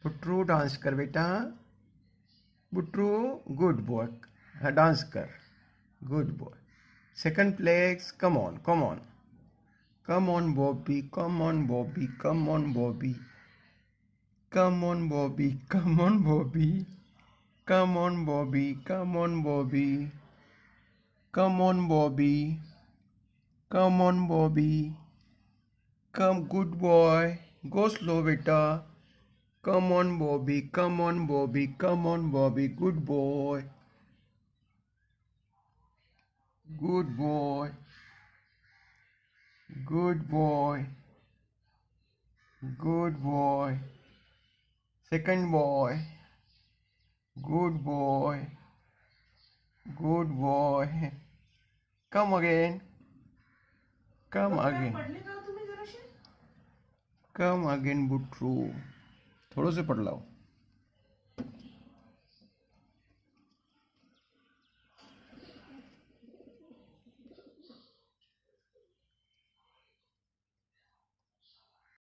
बुट्टू dance कर बेटा, बुट्टू good boy, हाँ डांस कर, good boy. Second place, come on, come on, come on Bobby, come on Bobby, come on Bobby, come on Bobby, come on Bobby, come on Bobby, come on Bobby, come on Bobby, come on Bobby, come good boy, go slow beta, come on Bobby, come on Bobby, come on Bobby, good boy, good boy, good boy, good boy, second boy, good boy, good boy, come again, come again, come again बुट्टू, थोडं से पडलाव.